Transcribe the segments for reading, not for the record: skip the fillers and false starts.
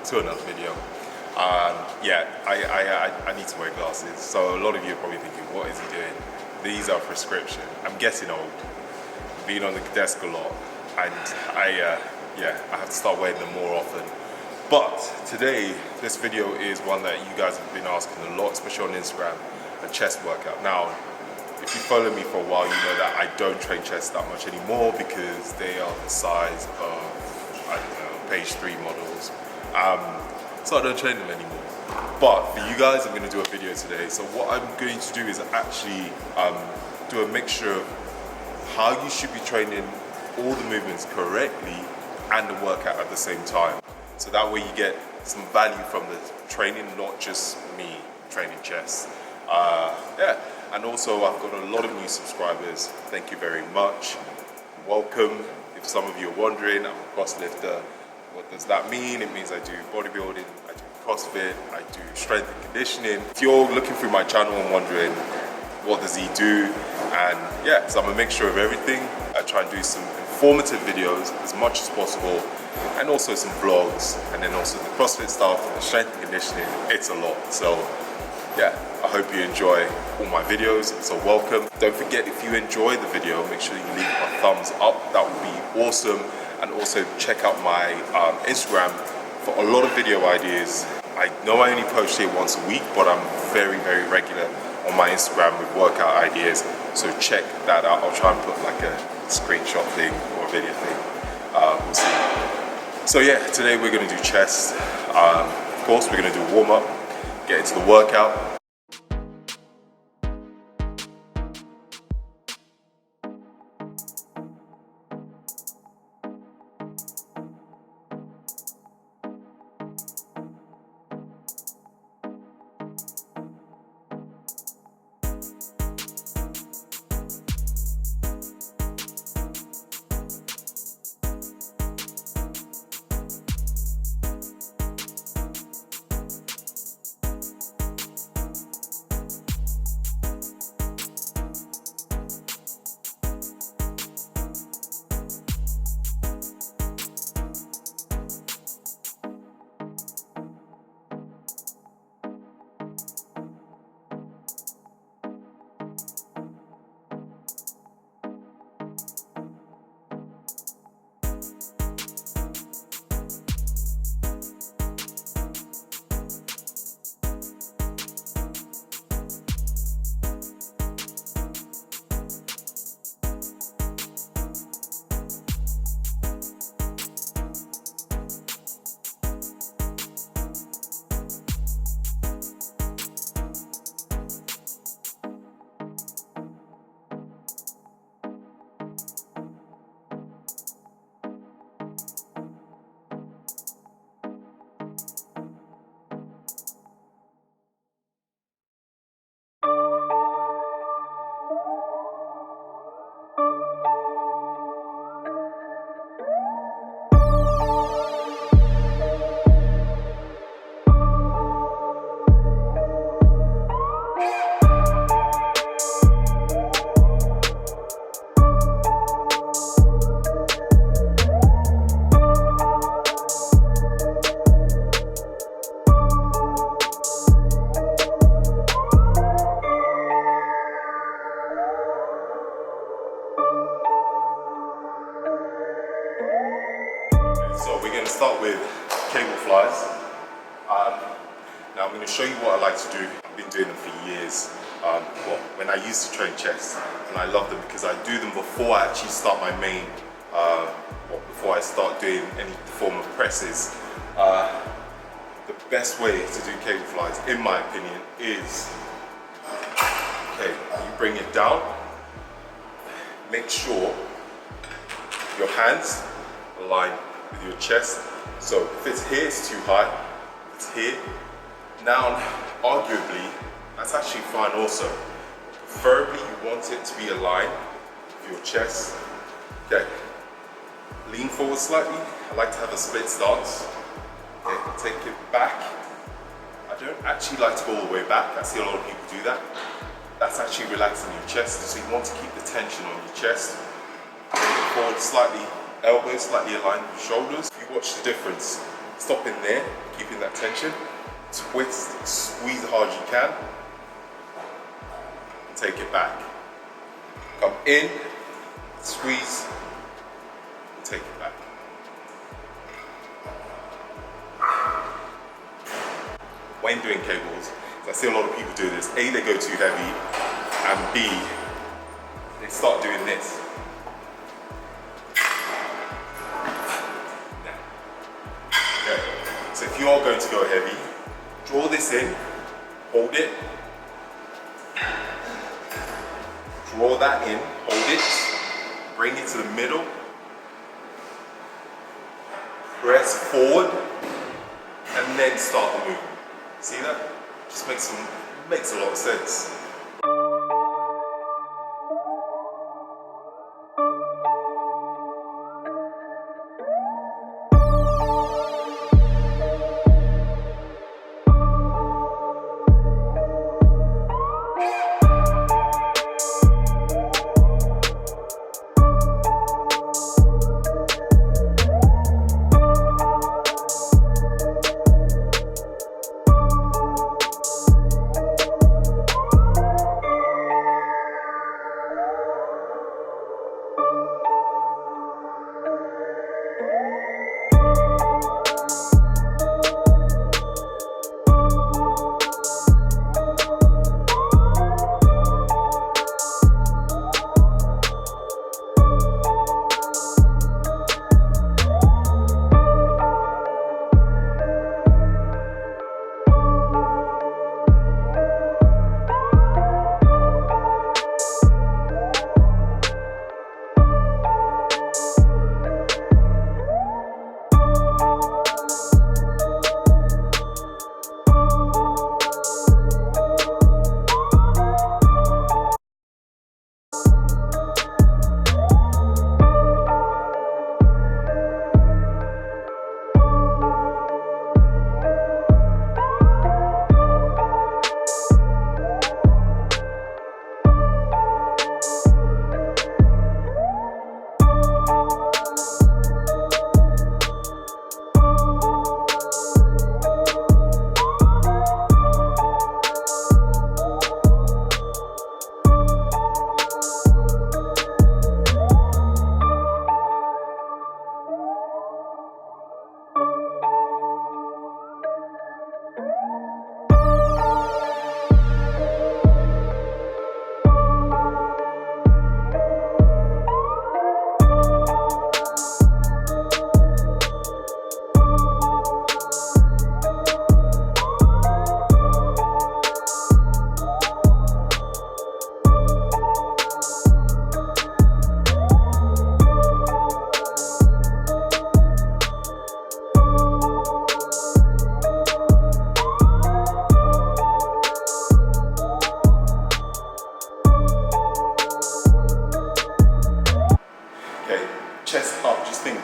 to another video. Yeah, I need to wear glasses. So a lot of you are probably thinking, what is he doing? These are prescription. I'm getting old, being on the desk a lot, and yeah, I have to start wearing them more often. But today, this video is one that you guys have been asking a lot, especially on Instagram, a chest workout. Now, if you follow me for a while, you know that I don't train chest that much anymore because they are the size of, I don't know, page 3 models. So I don't train them anymore. But for you guys, I'm going to do a video today. So what I'm going to do is actually do a mixture of how you should be training all the movements correctly and the workout at the same time. So that way you get some value from the training, not just me training chest. Yeah, and also I've got a lot of new subscribers. Thank you very much. Welcome. If some of you are wondering, I'm a CrossLifter. What does that mean? It means I do bodybuilding, I do CrossFit, I do strength and conditioning. If you're looking through my channel and wondering, what does he do? And yeah, so I'm a mixture of everything. I try and do some informative videos as much as possible, and also some vlogs, and then also the CrossFit stuff, the strength and conditioning. It's a lot. So yeah, I hope you enjoy all my videos. So welcome. Don't forget, if you enjoy the video, make sure you leave a thumbs up. That would be awesome. And also check out my Instagram for a lot of video ideas. I know I only post here once a week, but I'm very, very regular on my Instagram with workout ideas. So check that out. I'll try and put like a screenshot thing or a video thing. We'll see. So yeah, today we're gonna do chest. Of course, we're gonna do a warm up, get into the workout. So we're going to start with cable flies. Now I'm going to show you what I like to do. I've been doing them for years. Well, when I used to train chest, and I love them because I do them before I actually start my main, before I start doing any form of presses. The best way to do cable flies, in my opinion, is, okay, you bring it down, make sure your hands align with your chest. So if it's here, it's too high. It's here. Now, arguably, that's actually fine also. Preferably, you want it to be aligned with your chest. Okay. Lean forward slightly. I like to have a split stance. Okay, take it back. I don't actually like to go all the way back. I see a lot of people do that. That's actually relaxing your chest. So you want to keep the tension on your chest. Bring it forward slightly. Elbows slightly aligned with shoulders. If you watch the difference, stop in there, keeping that tension. Twist, squeeze as hard as you can. And take it back. Come in, squeeze, and take it back. When doing cables, I see a lot of people do this. A, they go too heavy, and B, they start doing this. Okay, so if you are going to go heavy, draw this in, hold it, draw that in, hold it, bring it to the middle, press forward, and then start the movement. See that? Just makes a lot of sense.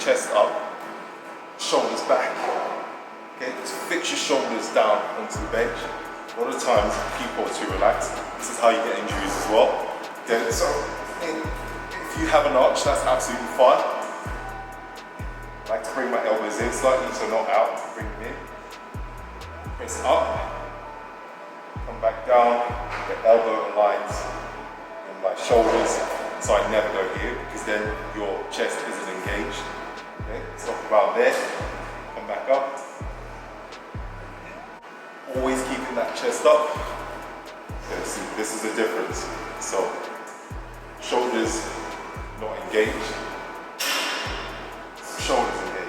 Chest up, shoulders back. Okay, so fix your shoulders down onto the bench. A lot of times people are too relaxed. This is how you get injuries as well. Okay, so if you have an arch, that's absolutely fine. I like to bring my elbows in slightly, so not out, bring them in. Press up, come back down, the elbow aligns in my shoulders, so I never go here because then your chest isn't engaged. Okay, so about there, come back up. Always keeping that chest up. Okay, see, this is the difference. So, shoulders not engaged, shoulders engaged.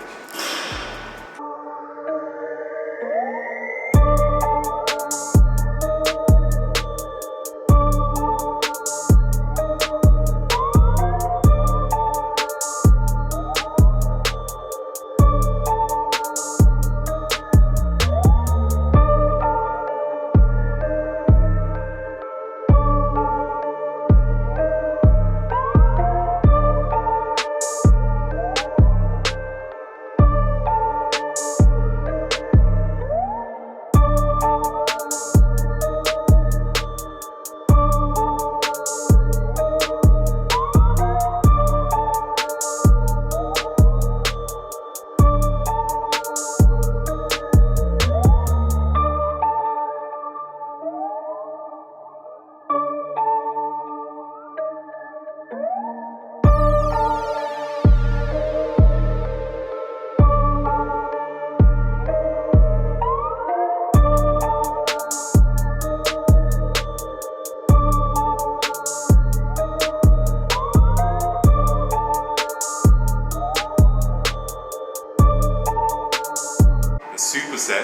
A superset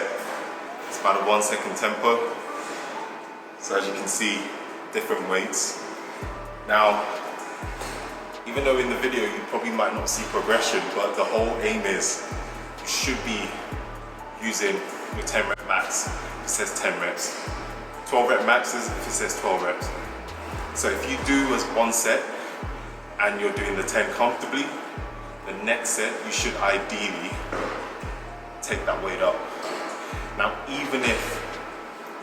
is about a 1 second tempo. So as you can see, different weights. Now, even though in the video you probably might not see progression, but the whole aim is you should be using your 10 rep max if it says 10 reps. 12 rep maxes if it says 12 reps. So if you do as one set and you're doing the 10 comfortably, the next set you should ideally take that weight up. Now even if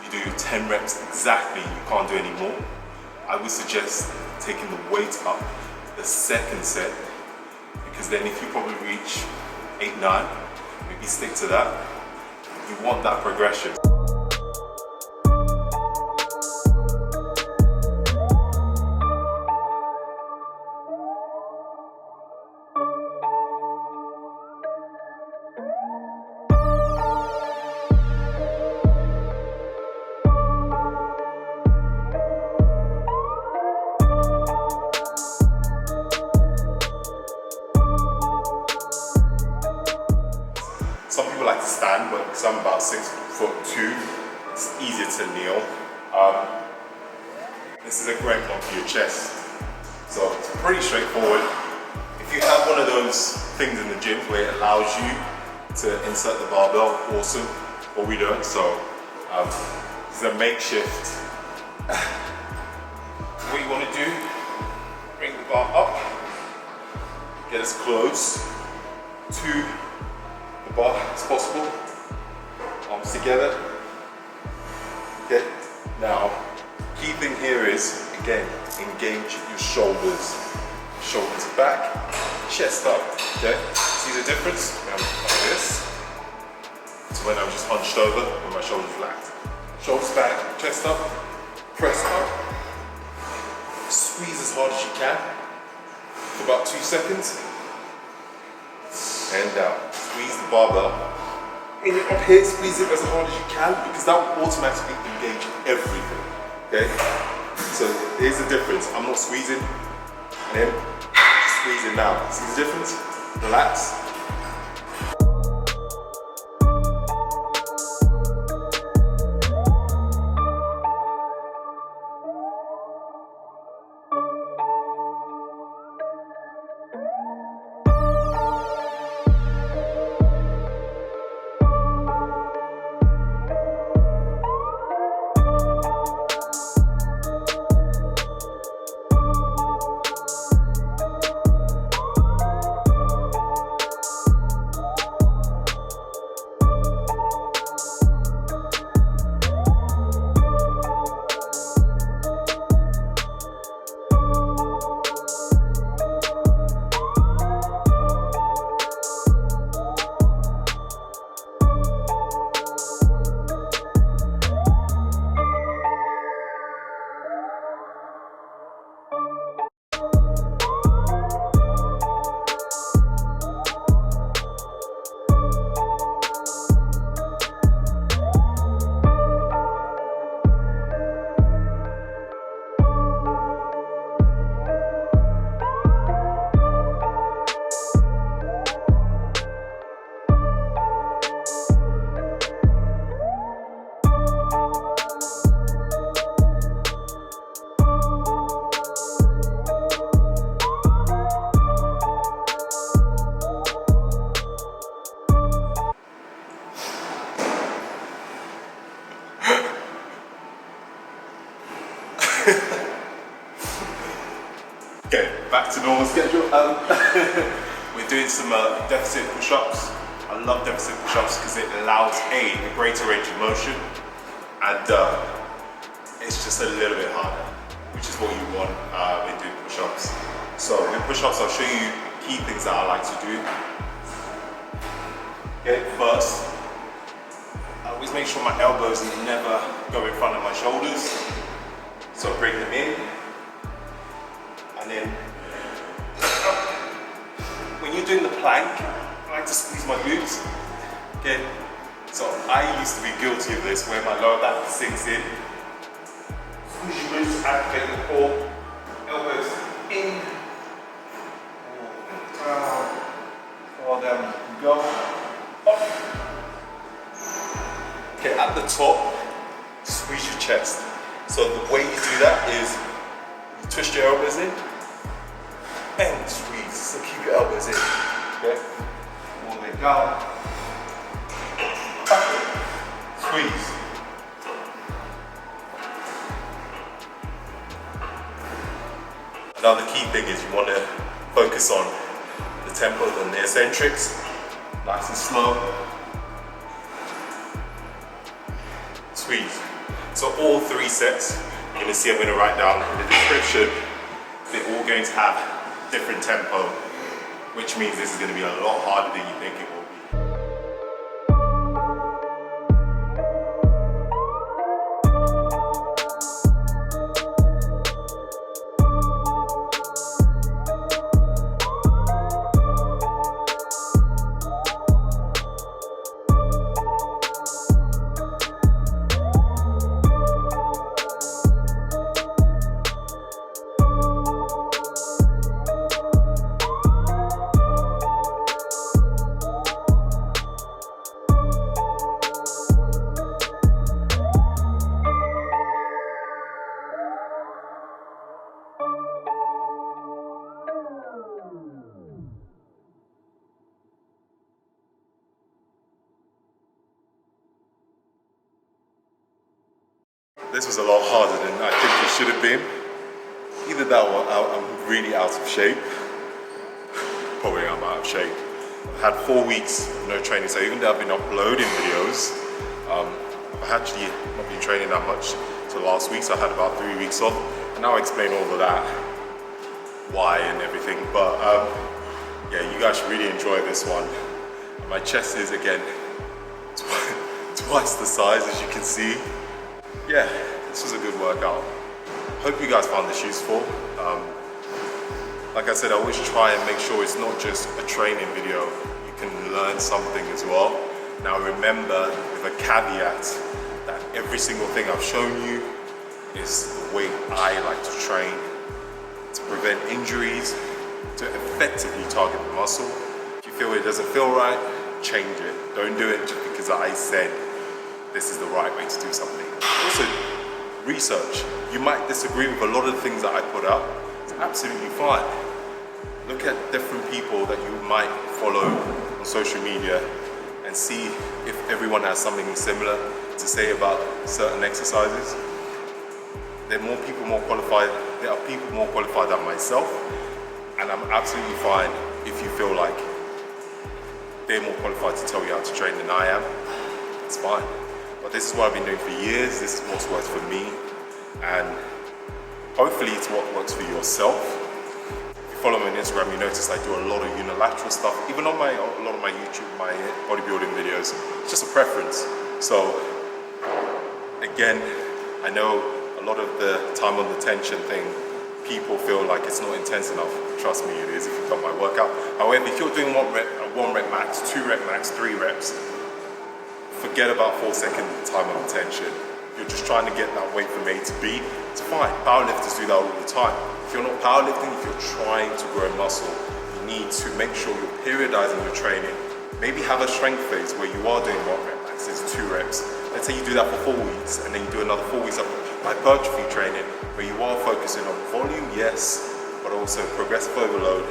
you do 10 reps exactly, you can't do any more, I would suggest taking the weight up the second set, because then if you probably reach 8, 9, maybe stick to that. You want that progression. Some people like to stand, but because I'm about 6'2", it's easier to kneel. This is a great one for your chest. So it's pretty straightforward. If you have one of those things in the gym where it allows you to insert the barbell, awesome. But we don't, so this is a makeshift. What you want to do, bring the bar up, get as close to the bar as possible, arms together. Okay, now key thing here is, again, engage your shoulders. Shoulders back, chest up. Okay, see the difference? Like this. So when I'm just hunched over, with my shoulders relaxed. Shoulders back, chest up, press up. Squeeze as hard as you can for about 2 seconds. And down. Squeeze the barbell. And up here, squeeze it as hard as you can, because that will automatically engage everything. Okay? So here's the difference. I'm not squeezing, and then squeezing now. See the difference? Relax. Okay, back to normal schedule. We're doing some deficit push-ups. I love deficit push-ups because it allows a greater range of motion, and it's just a little bit harder, which is what you want when doing push-ups. So in push-ups, I'll show you key things that I like to do. Okay, first, I always make sure my elbows never go in front of my shoulders. So bring them in, and then when you're doing the plank, I like to squeeze my glutes. Okay, so I used to be guilty of this, where my lower back sinks in. Squeeze your glutes, activate the core, elbows in, down, fall down, go, up, Okay, at the top, squeeze your chest. So the way you do that is you twist your elbows in and squeeze. So keep your elbows in. Okay? All the way down. Squeeze. Another key thing is you want to focus on the tempo and the eccentrics. Nice and slow. Squeeze. So all 3 sets, you're going to see I'm going to write down in the description, they're all going to have different tempo, which means this is going to be a lot harder than you think it will be. This was a lot harder than I think it should have been. Either that or I'm really out of shape. Probably I'm out of shape. I've had 4 weeks of no training, so even though I've been uploading videos, I've actually not been training that much till last week, so I had about 3 weeks off. And now I'll explain all of that, why and everything. But yeah, you guys should really enjoy this one. My chest is, again, twice the size, as you can see. Yeah, this was a good workout. Hope you guys found this useful. Like I said, I always try and make sure it's not just a training video. You can learn something as well. Now remember, with a caveat, that every single thing I've shown you is the way I like to train to prevent injuries, to effectively target the muscle. If you feel it doesn't feel right, change it. Don't do it just because I said this is the right way to do something. Also, research. You might disagree with a lot of the things that I put out. It's absolutely fine. Look at different people that you might follow on social media and see if everyone has something similar to say about certain exercises. There are people more qualified than myself, and I'm absolutely fine if you feel like they're more qualified to tell you how to train than I am. It's fine. But this is what I've been doing for years. This is what's worked for me, and hopefully it's what works for yourself. If you follow me on Instagram, you notice I do a lot of unilateral stuff, even on a lot of my YouTube, my bodybuilding videos. It's just a preference. So again, I know a lot of the time on the tension thing, people feel like it's not intense enough. Trust me, it is if you've done my workout. However, if you're doing one rep max, 2 rep max, 3 reps, forget about 4-second time on tension. You're just trying to get that weight from A to B. It's fine. Powerlifters do that all the time. If you're not powerlifting, if you're trying to grow muscle, you need to make sure you're periodizing your training. Maybe have a strength phase where you are doing 1 rep maxes, 2 reps. Let's say you do that for 4 weeks, and then you do another 4 weeks of hypertrophy training, where you are focusing on volume, yes, but also progressive overload,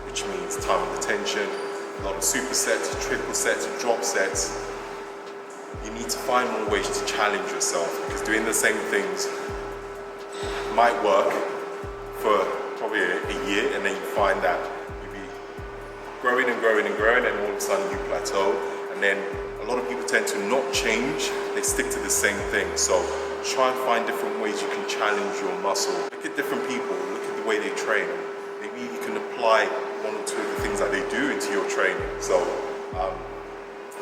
which means time on the tension, a lot of supersets, triple sets, drop sets. You need to find more ways to challenge yourself, because doing the same things might work for probably a year, and then you find that you'll be growing and growing and growing, and all of a sudden you plateau. And then a lot of people tend to not change, they stick to the same thing. So try and find different ways you can challenge your muscle. Look at different people, look at the way they train. Maybe you can apply 1 or 2 of the things that they do into your training. So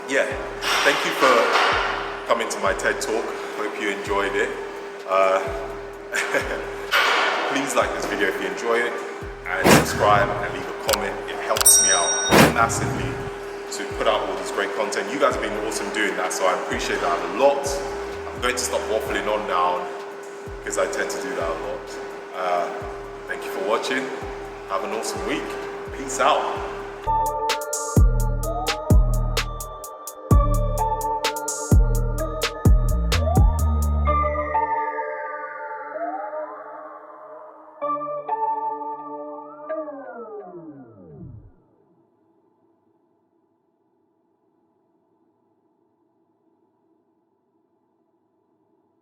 yeah, thank you for coming to my TED Talk. Hope you enjoyed it. Please like this video if you enjoy it, and subscribe and leave a comment. It helps me out massively to put out all this great content. You guys have been awesome doing that, so I appreciate that a lot. I'm going to stop waffling on now because I tend to do that a lot. Thank you for watching. Have an awesome week. Peace out.